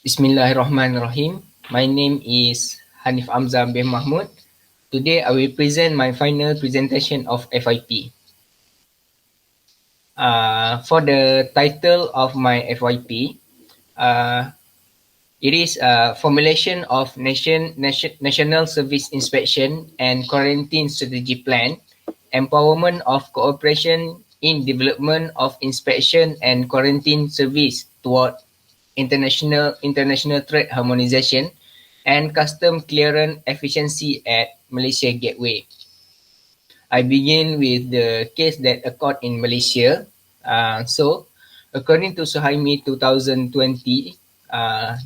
Bismillahirrahmanirrahim. My name is Hanif Amzar bin Mahmud. Today I will present my final presentation of FYP. For the title of my FYP, uh, it is Formulation of National Service Inspection and Quarantine Strategy Plan, Empowerment of Cooperation in Development of Inspection and Quarantine Service toward international trade harmonization and custom clearance efficiency at Malaysia Gateway. I begin with the case that occurred in Malaysia. According to Suhaimi 2020,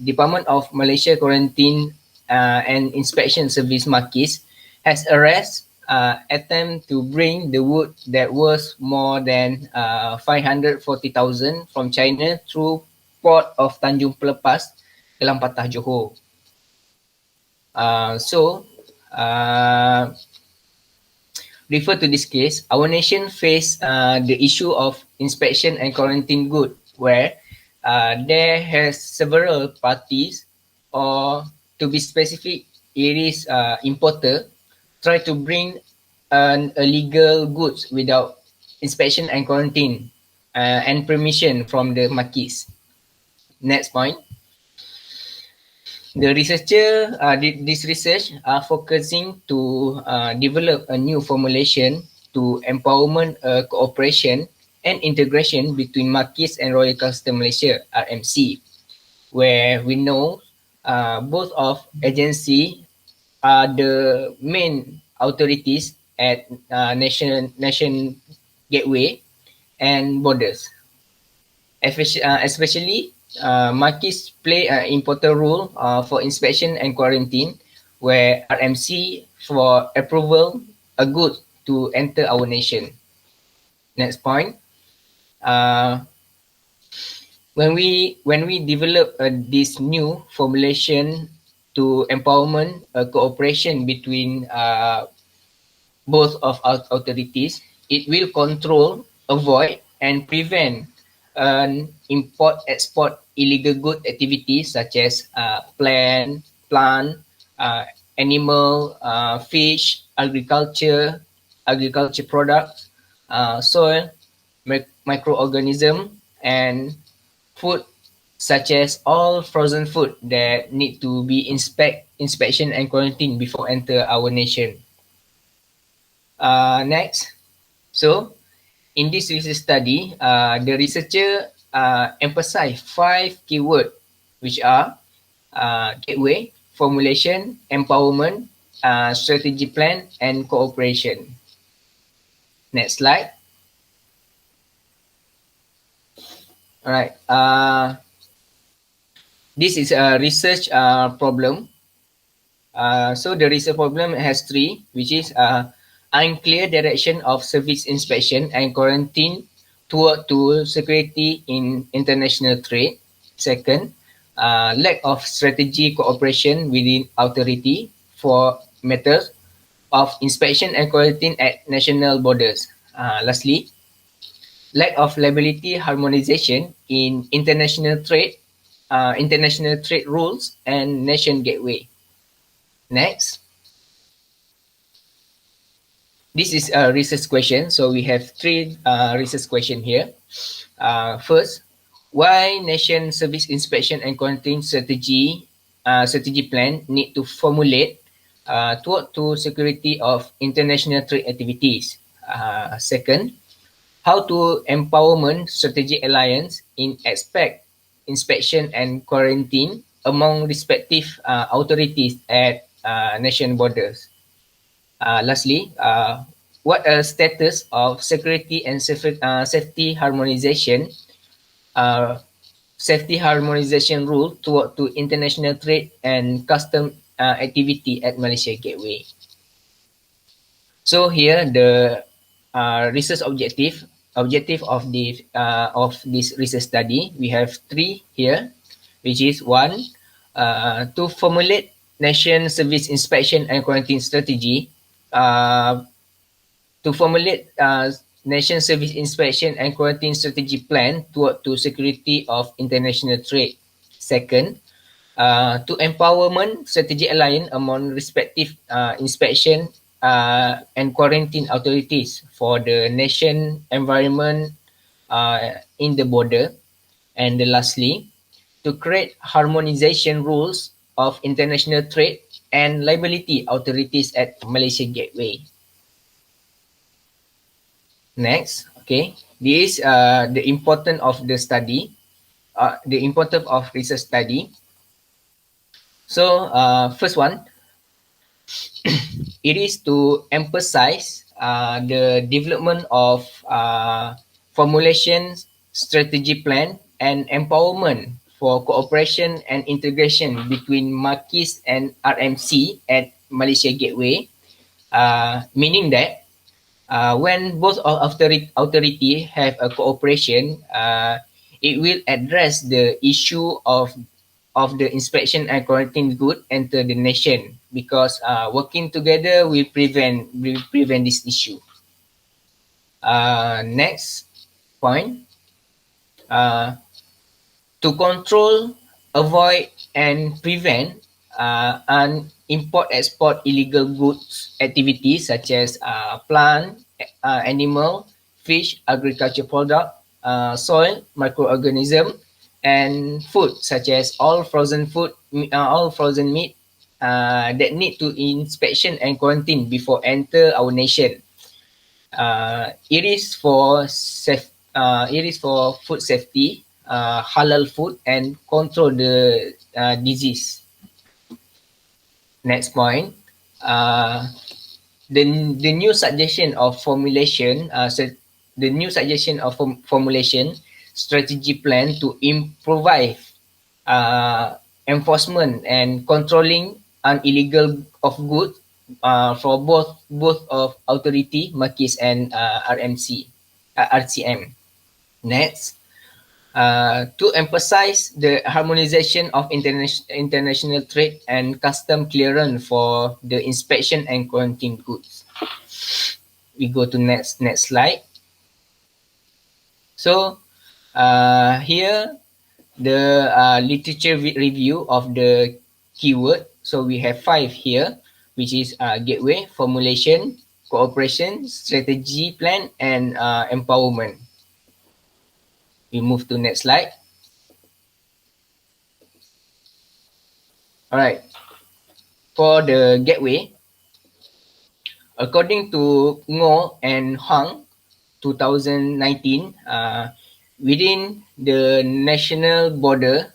Department of Malaysia Quarantine and Inspection Service Makis has arrested attempt to bring the wood that was more than 540,000 from China through port of Tanjung Pelepas, Kelang Patah, Johor. Refer to this case, our nation faced the issue of inspection and quarantine good, where there has several parties, or to be specific, it is importer, try to bring illegal goods without inspection and quarantine and permission from the markets. Next point. The researcher did this research focusing to develop a new formulation to empowerment cooperation and integration between markets and Royal Customs Malaysia (RMC), where we know both of agency are the main authorities at nation gateway and borders. Especially, markets play an important role for inspection and quarantine, where RMC for approval a good to enter our nation. Next point. When we develop this new formulation to empowerment cooperation between both of our authorities, it will control, avoid, and prevent import-export illegal good activities such as plant, animal, fish, agriculture products, soil, microorganism, and food, such as all frozen food that need to be inspection and quarantine before enter our nation. Next. So, in this research study, the researcher emphasized 5 keywords, which are gateway, formulation, empowerment, strategy plan, and cooperation. Next slide. All right. This is a research problem. So the research problem has 3, which is unclear direction of service inspection and quarantine toward to security in international trade. Second, lack of strategy cooperation within authority for matters of inspection and quarantine at national borders. Lastly, lack of liability harmonization in international trade rules and nation gateway. Next. This is a research question. So we have 3 research questions here. First, why nation service inspection and quarantine strategy plan need to formulate toward to security of international trade activities? Second, how to empowerment strategic alliance in aspect inspection and quarantine among respective authorities at nation borders. Lastly, what a status of security and safety harmonization rule toward to international trade and custom activity at Malaysia Gateway. So here the research objective of this research study, we have 3 here, which is 1, to formulate nation service inspection and quarantine strategy. To formulate nation service inspection and quarantine strategy plan toward to security of international trade. Second, To empowerment strategic alliance among respective inspection and quarantine authorities for the nation environment in the border. And lastly, to create harmonization rules of international trade and liability authorities at Malaysia Gateway. Next, okay, this is the importance of the study, the importance of research study. So, first one, it is to emphasize the development of formulation, strategy plan, and empowerment for cooperation and integration between Marquis and RMC at Malaysia Gateway, meaning that when both authority have a cooperation, it will address the issue of the inspection and quarantine good enter the nation, because working together will prevent this issue. Next point, uh, to control, avoid, and prevent and import-export illegal goods activities such as plant, animal, fish, agriculture product, soil, microorganism, and food such as all frozen food, all frozen meat that need to inspection and quarantine before enter our nation. It is for food safety, halal food, and control the disease. Next point, uh, the new suggestion of formulation, the new suggestion of formulation strategy plan to improvise enforcement and controlling illegal of goods for both of authority, Marquis and RCM. Next, to emphasize the harmonization of international trade and custom clearance for the inspection and quarantine goods. We go to next slide. So here the literature review of the keyword. So we have 5 here, which is gateway, formulation, cooperation, strategy plan, and empowerment. We move to next slide. All right. For the gateway, according to Ngo and Hang, 2019, within the national border,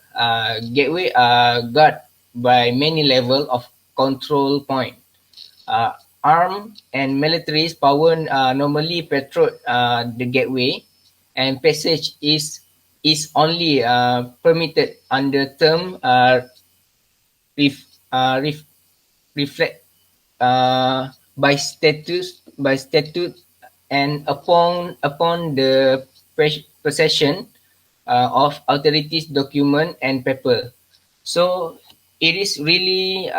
gateway are guarded by many levels of control point. Armed and military power normally patrol the gateway, and passage is only permitted under term ref, ref, reflect by statute and upon the possession of authorities document and paper. So it is really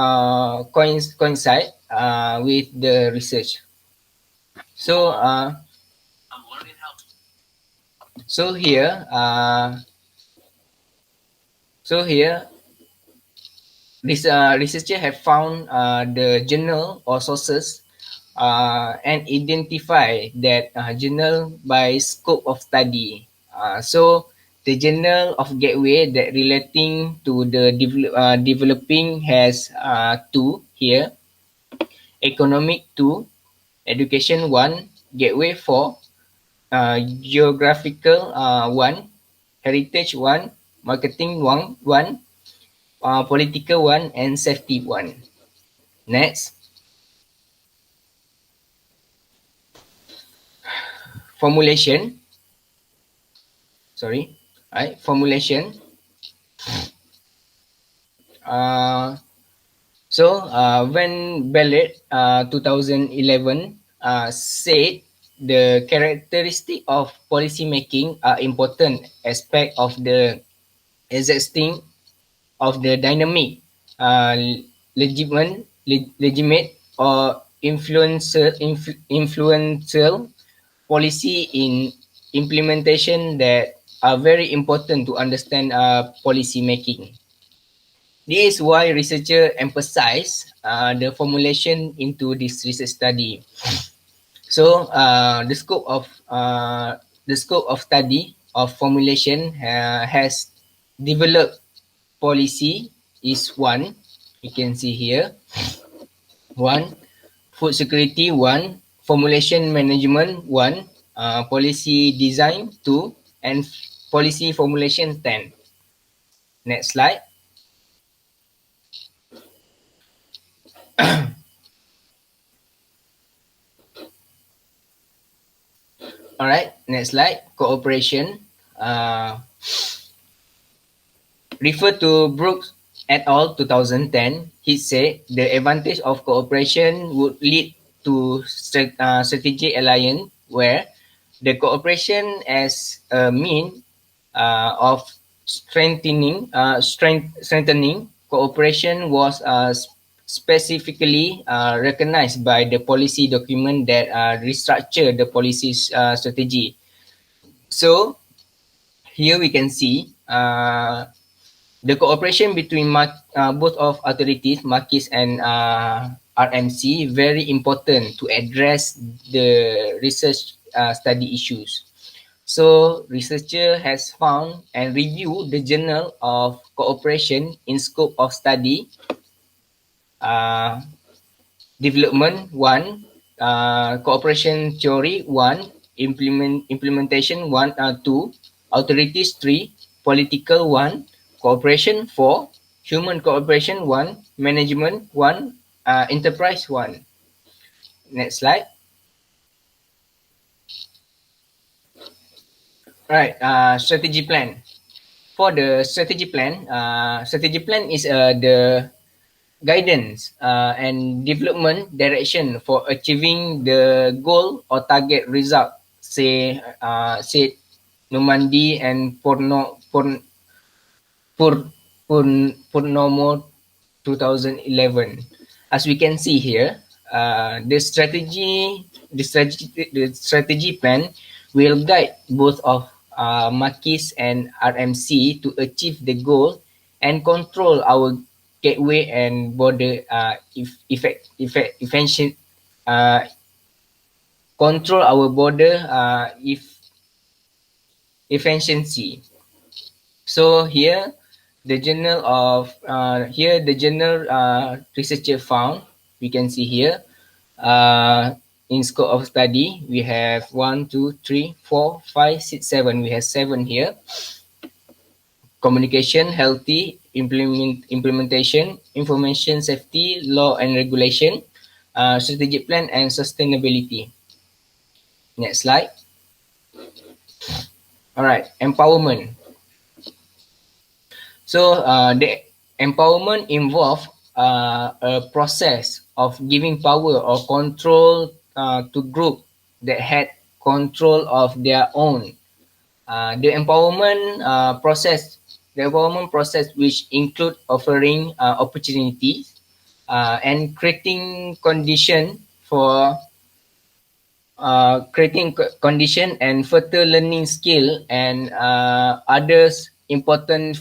coincide with the research. So so here this researcher have found the journal or sources and identify that journal by scope of study. So the journal of gateway that relating to the developing has 2 here, economic 2, education 1, gateway 4, geographical 1, heritage 1, marketing 1, political 1, and safety 1. Next, formulation. Sorry, right? Formulation. When Ballot 2011 said the characteristic of policy making are important aspect of the existing of the dynamic, legitimate or influential policy in implementation that are very important to understand policy making. This is why researchers emphasize the formulation into this research study. So the scope of study of formulation has developed policy is one. You can see here one, food security one, formulation management one, policy design two, and policy formulation 10. Next slide. All right, next slide. Cooperation. Uh, Refer to Brooks et al. 2010. He said the advantage of cooperation would lead to strategic alliance where the cooperation as a mean of strengthening cooperation was specifically recognized by the policy document that restructure the policy strategy. So here we can see the cooperation between both of authorities, Marquis and RMC, very important to address the research study issues. So, researcher has found and reviewed the journal of cooperation in scope of study, uh, development one, cooperation theory one, implementation one, two, authorities three, political one, cooperation four, human cooperation one, management one, enterprise one. Next slide. Right, strategy plan. For the strategy plan is the guidance and development direction for achieving the goal or target result. Say Normandy and Purnomo 2011. As we can see here, the strategy plan will guide both of Marquis and RMC to achieve the goal and control our gateway and border uh, control our border efficiency. So here the journal researcher found, we can see here in scope of study we have 1, 2, 3, 4, 5, 6, 7. We have 7 here. Communication, healthy, implementation, information safety, law and regulation, strategic plan and sustainability. Next slide. All right, empowerment. So the empowerment involve a process of giving power or control to group that had control of their own. The empowerment process which include offering opportunities and creating condition for condition and further learning skill and others important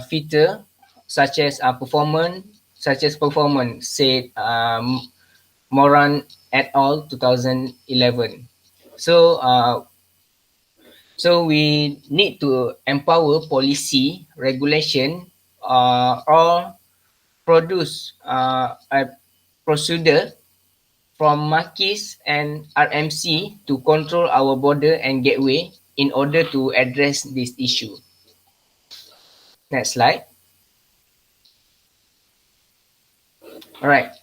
feature such as performance said Moran et al 2011. So we need to empower policy regulation or produce a procedure from Marquis and RMC to control our border and gateway in order to address this issue. Next slide. All right.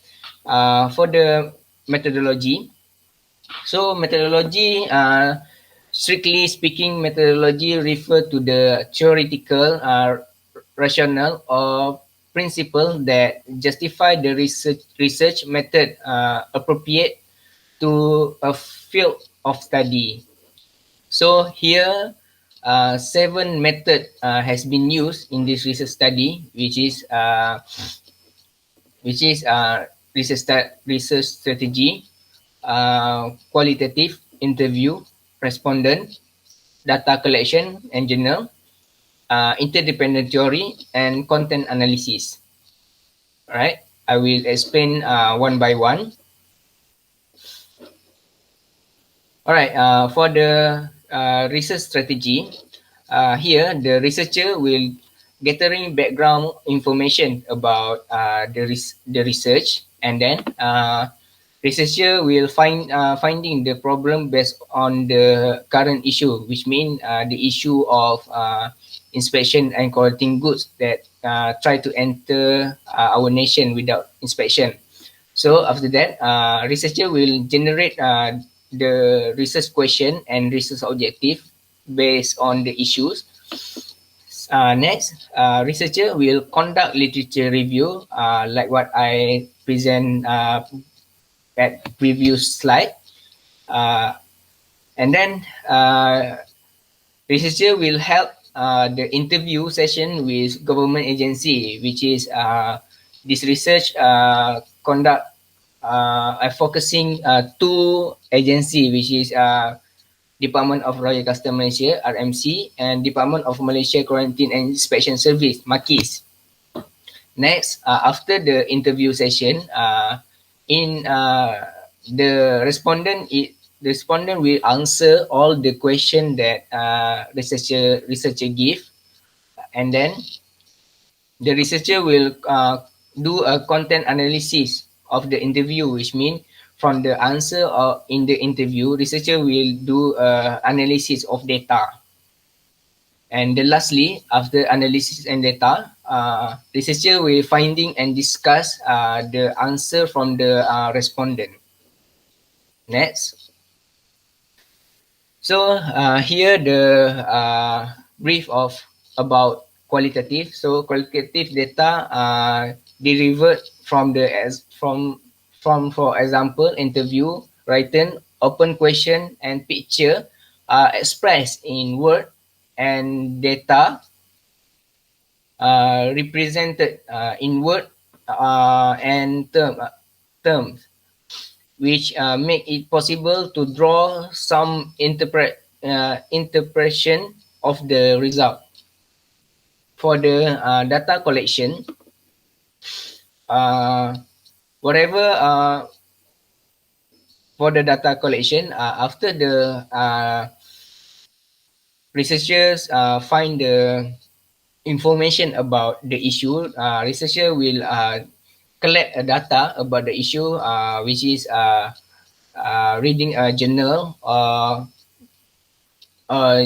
For the methodology, so methodology, strictly speaking, methodology refer to the theoretical rationale or principle that justify the research method appropriate to a field of study. So here, 7 method has been used in this research study, which is research strategy, qualitative interview, respondent, data collection and journal, interdependent theory, and content analysis. All right, I will explain one by one. All right, for the research strategy, here the researcher will gathering background information about the research, and then researcher will finding the problem based on the current issue, which means the issue of inspection and collecting goods that try to enter our nation without inspection. So after that, researcher will generate the research question and research objective based on the issues. Next, researcher will conduct literature review, like what I present at previous slide. Uh, and then researcher will help the interview session with government agency, which is this research conduct focusing two agency, which is Department of Royal Customs Malaysia (RMC) and Department of Malaysia Quarantine and Inspection Service (MAQIS). Next, after the interview session, in the respondent will answer all the question that researcher give, and then the researcher will do a content analysis of the interview, which means from the answer in the interview, researcher will do analysis of data. And then lastly, after analysis and data, researcher will finding and discuss the answer from the respondent. Next. So here the brief of about qualitative. So qualitative data derived from the for example interview, written, open question, and picture expressed in word, and data represented in word and terms, which make it possible to draw some interpretation of the result. For the data collection, whatever for the data collection, after the researchers find the information about the issue, researcher will collect data about the issue, which is reading a journal,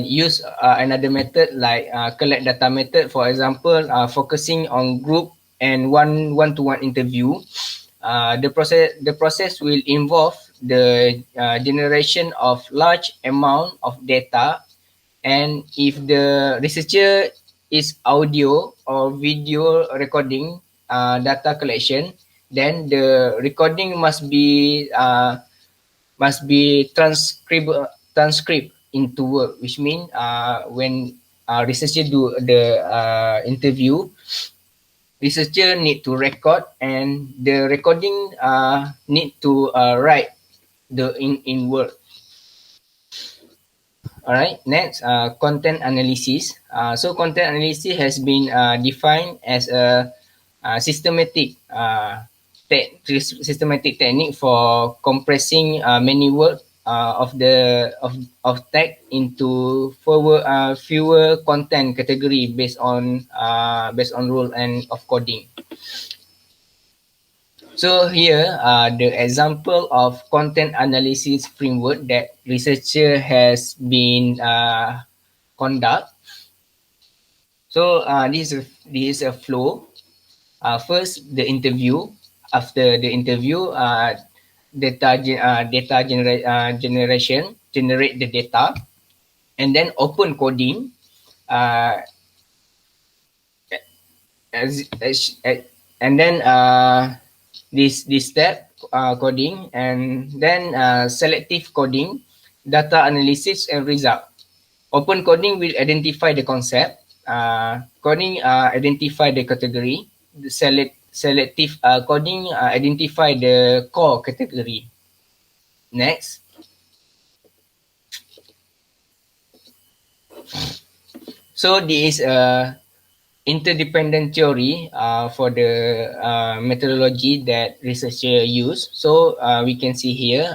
use another method like collect data method, for example focusing on group and one-to-one interview. The process will involve the generation of large amount of data, and if the researcher is audio or video recording data collection, then the recording must be transcribed into word, which means when researcher do the interview, researcher need to record, and the recording need to write the in word. All right, next, content analysis. So content analysis has been defined as a systematic technique for compressing many words of text into fewer content category based on rule and of coding. So here the example of content analysis framework that researcher has been conduct. So this is a flow. First, the interview. After the interview, generation, generate the data, and then open coding. And then this step coding, and then selective coding, data analysis and result. Open coding will identify the concept. Coding identify the category. The selective coding identify the core category. Next. So this is a interdependent theory for the methodology that researcher use. So we can see here,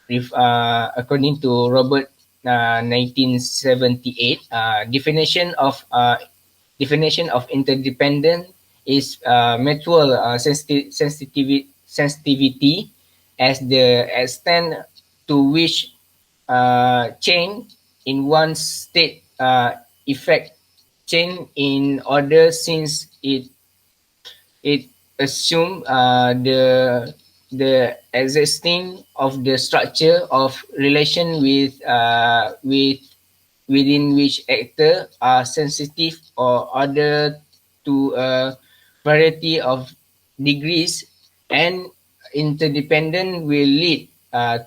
according to Robert 1978, definition of interdependent is mutual sensitivity as the extent to which change in one state effect change in order, since it assume the existing of the structure of relation with within which actor are sensitive or order to a variety of degrees, and interdependent will lead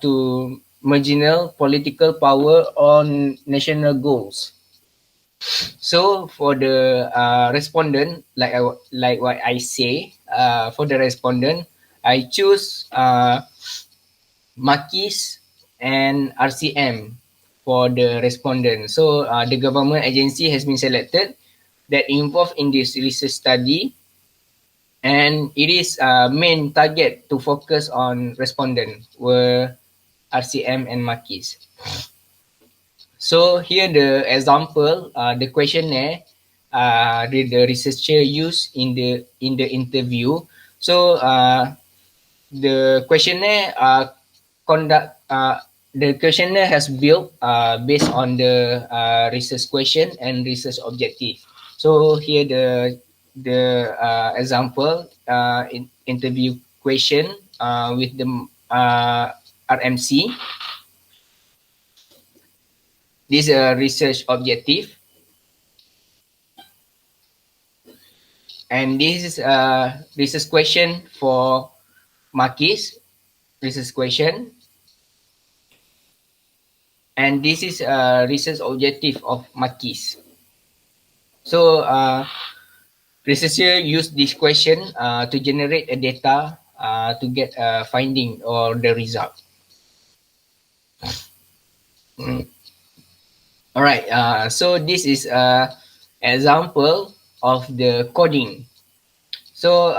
to marginal political power on national goals. So for the respondent, like what I say, for the respondent, I choose Marquis and RCM for the respondent. So the government agency has been selected that involved in this research study, and it is main target to focus on respondent were RCM and Marquis. So here the example, the questionnaire, the researcher used in the interview. So the questionnaire conduct the questionnaire has built based on the research question and research objective. So here the example interview question with the RMC. This is a research objective, and this is a research question for Marquis research question, and this is a research objective of Marquis. So researcher use this question to generate a data to get a finding or the result. All right. So this is a example of the coding. So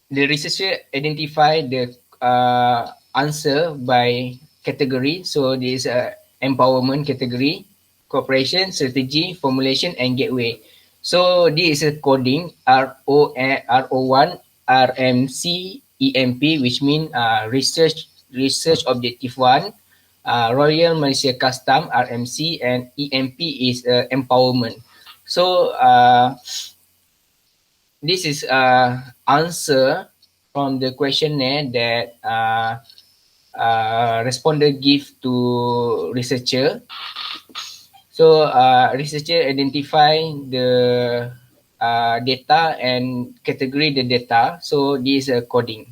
the researcher identify the answer by category. So this is a empowerment category, cooperation, strategy, formulation, and gateway. So this is a coding RO1 RMC EMP, which means research objective 1, Royal Malaysia Custom RMC, and EMP is empowerment. So this is answer from the questionnaire that respondent give to researcher. So researcher identify the data and category the data. So this is coding.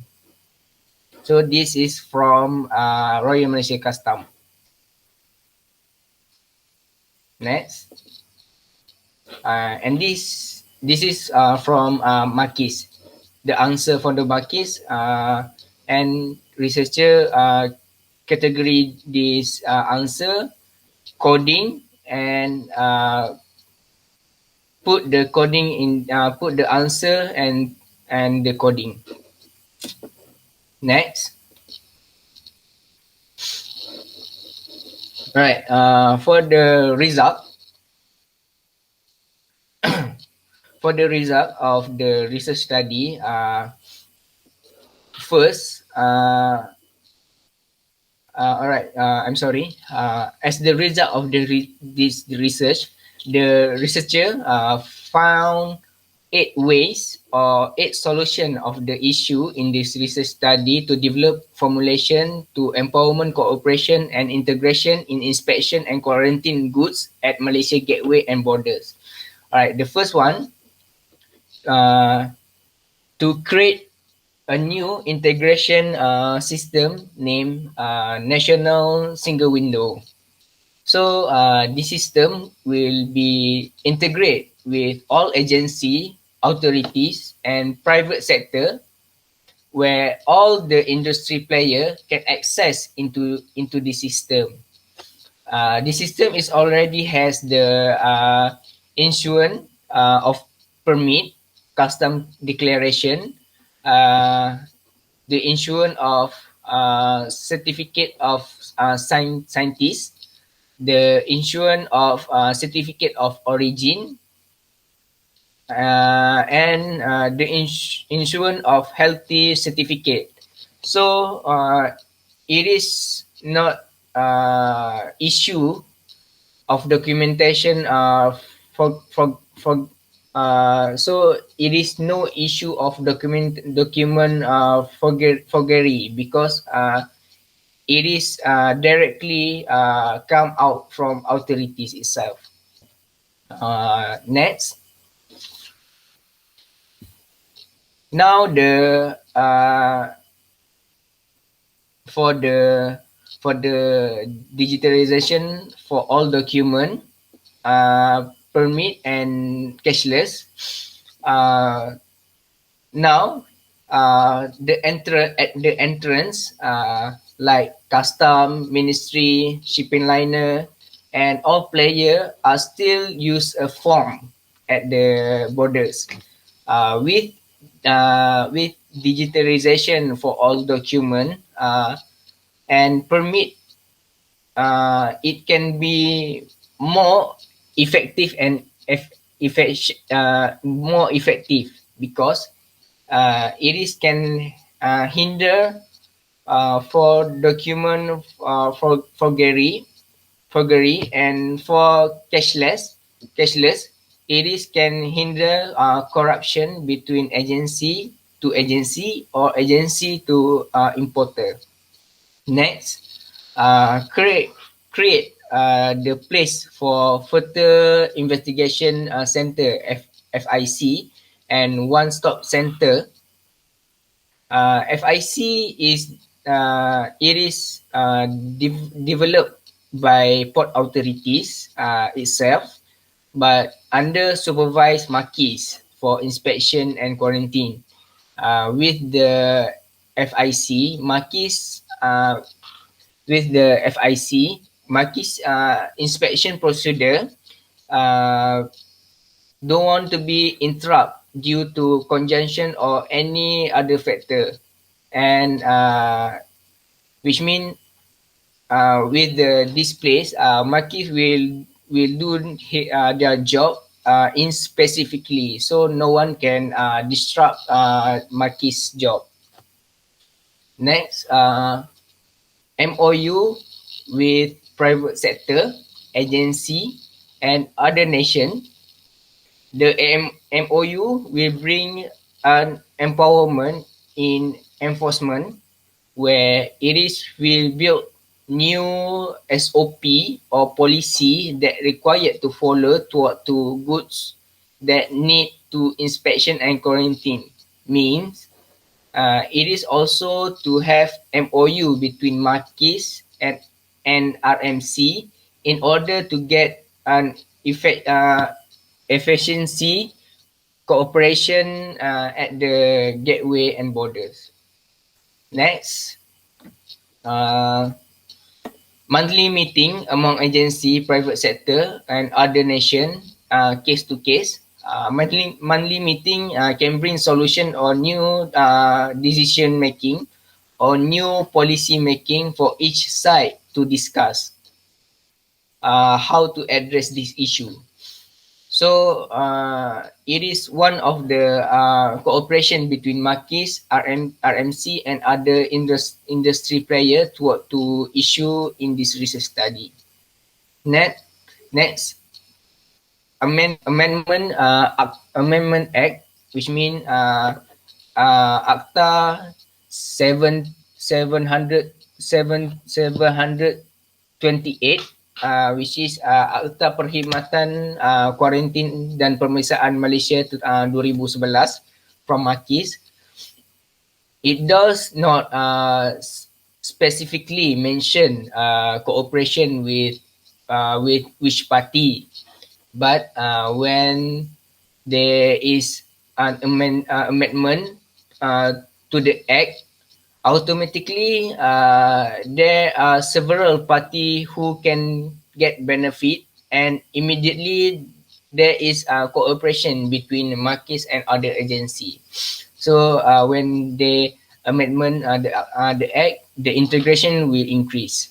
So this is from Royal Malaysia Custom. Next. And this is from Marquis. The answer for the Marquis, and researcher category this answer coding, and put the coding in put the answer and the coding. Next. Right. For the result, for the result of the research study, first, all right, I'm sorry. As the result of this research, the researcher found 8 ways or 8 solutions of the issue in this research study to develop formulation to empowerment, cooperation, and integration in inspection and quarantine goods at Malaysia gateway and borders. All right, the first one, to create a new integration system named National Single Window. So this system will be integrate with all agency, authorities, and private sector, where all the industry player can access into the system. The system is already has the insurance of permit, custom declaration, uh, the insurance of certificate of scientist, the insurance of certificate of origin, and the insurance of healthy certificate. So it is not issue of documentation for so it is no issue of document forgery because it is directly come out from authorities itself. Next, now the for the for the digitalization for all document, permit and cashless. Uh, Now, at the entrance, like custom, ministry, shipping liner, and all player are still use a form at the borders. With digitalization for all document and permit, it can be more effective and more effective because it is can hinder for document for forgery and for cashless it is can hinder corruption between agency to agency or agency to importer. Next, create the place for further investigation center FIC and one stop center. FIC is it is developed by port authorities itself, but under supervised marquees for inspection and quarantine. With the FIC, marquees marquees inspection procedure uh, don't want to be interrupted due to congestion or any other factor, and which mean with the displays, marquees will do their job in specifically, so no one can disrupt marquees job. Next, MOU with private sector, agency, and other nation. The MOU will bring an empowerment in enforcement where it is will build new SOP or policy that required to follow to goods that need to inspection and quarantine. Means it is also to have MOU between marquees and RMC in order to get an efficiency cooperation at the gateway and borders. Next, uh, monthly meeting among agency, private sector, and other nation, case to case. Monthly meeting can bring solution or new decision making or new policy making for each side to discuss how to address this issue. So it is one of the cooperation between marquees, RMC, and other industry player to issue in this research study. Next, Amendment Act, which means Acta 728, which is Akta Perkhidmatan Kuarantin dan Pemeriksaan Malaysia 2011 from Marquis. It does not specifically mention cooperation with which party, but when there is an amendment to the act, automatically there are several party who can get benefit, and immediately there is cooperation between markets and other agency. So when they amendment the act, the integration will increase.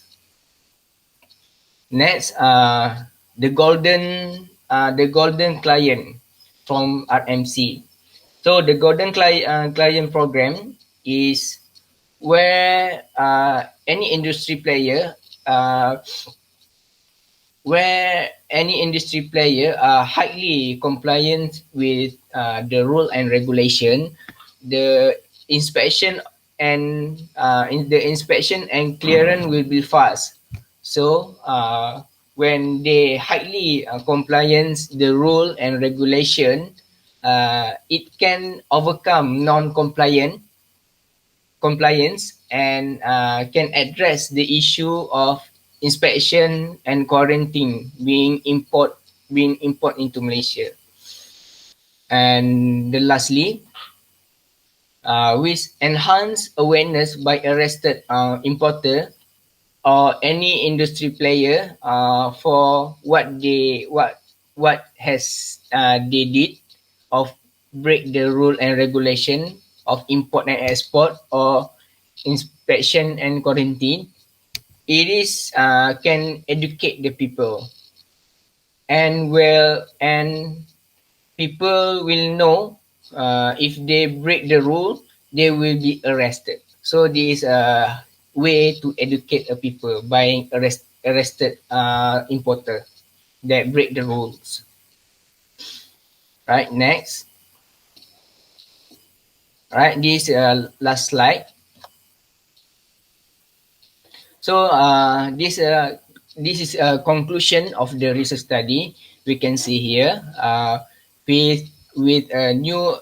Next, the golden client from RMC. So the golden client program is where uh, any industry player are highly compliant with the rule and regulation, the inspection the inspection and clearance will be fast. So when they highly compliance the rule and regulation, it can overcome non-compliant compliance and can address the issue of inspection and quarantine being import into Malaysia. And lastly, with enhanced awareness by arrested importer or any industry player for what has they did of break the rule and regulation of import and export or inspection and quarantine. It is can educate the people, and people will know if they break the rule, they will be arrested. So this is a way to educate the people by arrested importer that break the rules. Right, next. Right, this last slide. So this is a conclusion of the research study. We can see here with a new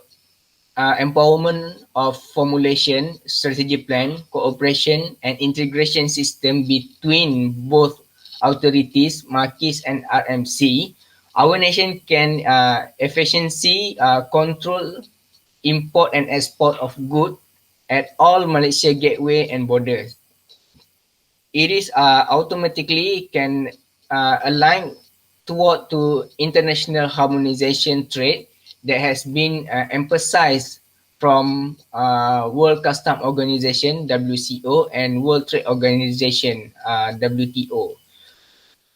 empowerment of formulation, strategy plan, cooperation, and integration system between both authorities, markets, and RMC. Our nation can efficiency control import and export of goods at all Malaysia gateway and borders. It is automatically can align toward to international harmonization trade that has been emphasized from World Custom Organization (WCO) and World Trade Organization (WTO).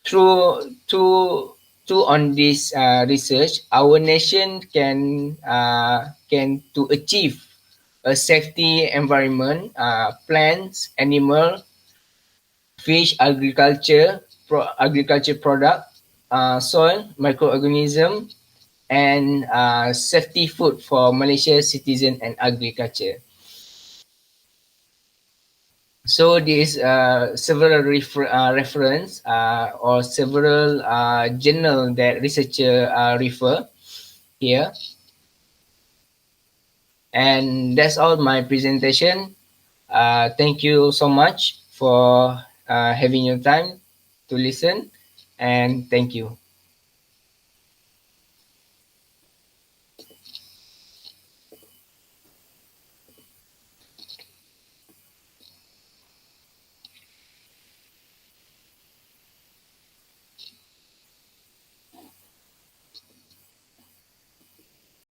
Through on this research, our nation can to achieve a safety environment, plants, animal, fish, agriculture product, soil, microorganism, and safety food for Malaysia citizen and agriculture. So this several reference or several journal that researcher refer here, and that's all my presentation. Thank you so much for having your time to listen, and thank you.